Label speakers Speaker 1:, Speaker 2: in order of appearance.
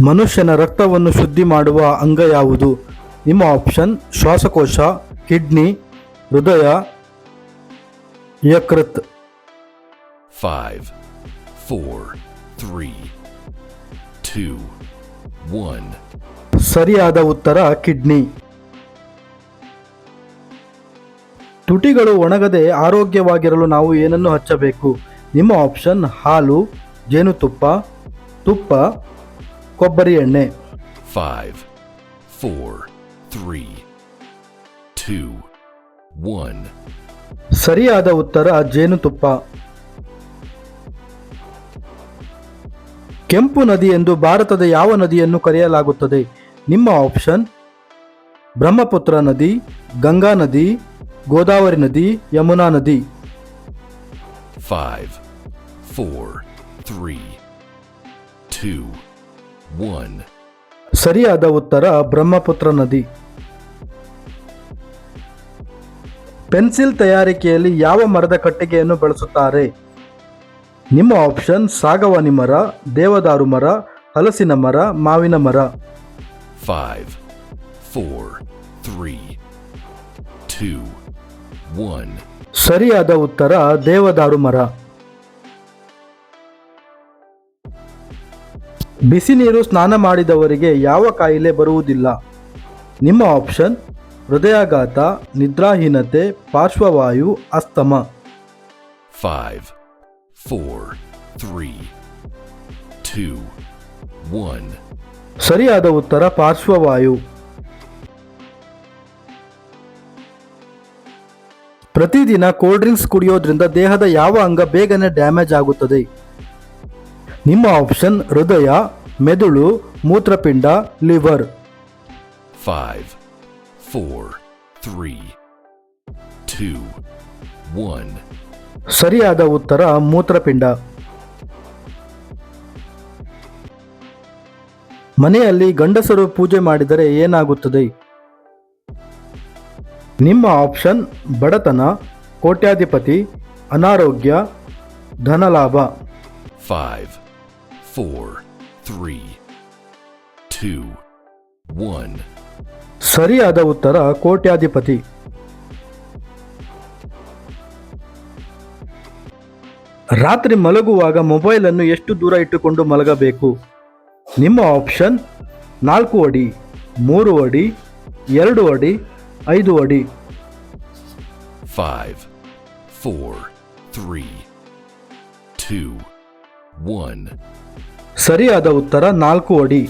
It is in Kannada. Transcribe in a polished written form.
Speaker 1: ಮನುಷ್ಯನ ರಕ್ತವನ್ನು ಶುದ್ಧಿ ಮಾಡುವ ಅಂಗ ಯಾವುದು? ನಿಮ್ಮ ಆಪ್ಷನ್ ಶ್ವಾಸಕೋಶ, ಕಿಡ್ನಿ, ಹೃದಯ, ಯಕೃತ್.
Speaker 2: 5, 4, 3, 2, 1.
Speaker 1: ಸರಿಯಾದ ಉತ್ತರ ಕಿಡ್ನಿ. ತುಟಿಗಳು ಒಣಗದೆ ಆರೋಗ್ಯವಾಗಿರಲು ನಾವು ಏನನ್ನು ಹಚ್ಚಬೇಕು? ನಿಮ್ಮ ಆಪ್ಷನ್ ಹಾಲು, ಜೇನುತುಪ್ಪ, ತುಪ್ಪ, ಕೊಬ್ಬರಿ ಎಣ್ಣೆ.
Speaker 2: 5, 4, 3, 2, 1.
Speaker 1: ಸರಿಯಾದ ಉತ್ತರ ಜೇನುತುಪ್ಪ. ಕೆಂಪು ನದಿ ಎಂದು ಭಾರತದ ಯಾವ ನದಿಯನ್ನು ಕರೆಯಲಾಗುತ್ತದೆ? ನಿಮ್ಮ ಆಪ್ಷನ್ ಬ್ರಹ್ಮಪುತ್ರ ನದಿ, ಗಂಗಾ ನದಿ, ಗೋದಾವರಿ ನದಿ, ಯಮುನಾ ನದಿ.
Speaker 2: 5, 4, 3, 2, 1.
Speaker 1: ಸರಿಯಾದ ಉತ್ತರ ಬ್ರಹ್ಮಪುತ್ರ ನದಿ. ಪೆನ್ಸಿಲ್ ತಯಾರಿಕೆಯಲ್ಲಿ ಯಾವ ಮರದ ಕಟ್ಟಿಗೆಯನ್ನು ಬಳಸುತ್ತಾರೆ? ನಿಮ್ಮ ಆಪ್ಷನ್ ಸಾಗವಾನಿ ಮರ, ದೇವದಾರು ಮರ, ಹಲಸಿನ ಮರ, ಮಾವಿನ ಮರ.
Speaker 2: 5, 4, 3, 2, 1.
Speaker 1: ಸರಿಯಾದ ಉತ್ತರ ದೇವದಾರು ಮರ. ಬಿಸಿ ನೀರು ಸ್ನಾನ ಮಾಡಿದವರಿಗೆ ಯಾವ ಕಾಯಿಲೆ ಬರುವುದಿಲ್ಲ? ನಿಮ್ಮ ಆಪ್ಷನ್ ಹೃದಯಾಘಾತ, ನಿದ್ರಾಹೀನತೆ, ಪಾರ್ಶ್ವವಾಯು, ಅಸ್ತಮ.
Speaker 2: 5, 4, 3, 2, 1.
Speaker 1: ಸರಿಯಾದ ಉತ್ತರ ಪಾರ್ಶ್ವವಾಯು. ಪ್ರತಿದಿನ ಕೋಲ್ಡ್ ಡ್ರಿಂಕ್ಸ್ ಕುಡಿಯೋದ್ರಿಂದ ದೇಹದ ಯಾವ ಅಂಗ ಬೇಗನೆ ಡ್ಯಾಮೇಜ್ ಆಗುತ್ತದೆ? ನಿಮ್ಮ ಆಪ್ಷನ್ ಹೃದಯ, ಮೆದುಳು, ಮೂತ್ರಪಿಂಡ, ಲಿವರ್.
Speaker 2: 5, 4, 3, 2, 1.
Speaker 1: ಸರಿಯಾದ ಉತ್ತರ ಮೂತ್ರಪಿಂಡ. ಮನೆಯಲ್ಲಿ ಗಂಡಸರು ಪೂಜೆ ಮಾಡಿದರೆ ಏನಾಗುತ್ತದೆ? ನಿಮ್ಮ ಆಪ್ಷನ್ ಬಡತನ, ಕೋಟ್ಯಾಧಿಪತಿ, ಅನಾರೋಗ್ಯ, ಧನಲಾಭ.
Speaker 2: 5, 4, 3, 2, 1.
Speaker 1: ಸರಿಯಾದ ಉತ್ತರ ಕೋಟ್ಯಾಧಿಪತಿ. ರಾತ್ರಿ ಮಲಗುವಾಗ ಮೊಬೈಲ್ ಅನ್ನು ಎಷ್ಟು ದೂರ ಇಟ್ಟುಕೊಂಡು ಮಲಗಬೇಕು? ನಿಮ್ಮ ಆಪ್ಷನ್ 4 ಅಡಿ, 3 ಅಡಿ, 2 ಅಡಿ, 5 ಅಡಿ.
Speaker 2: 5, 4, 3, 2, 1.
Speaker 1: ಸರಿಯಾದ ಉತ್ತರ 4 ಅಡಿ.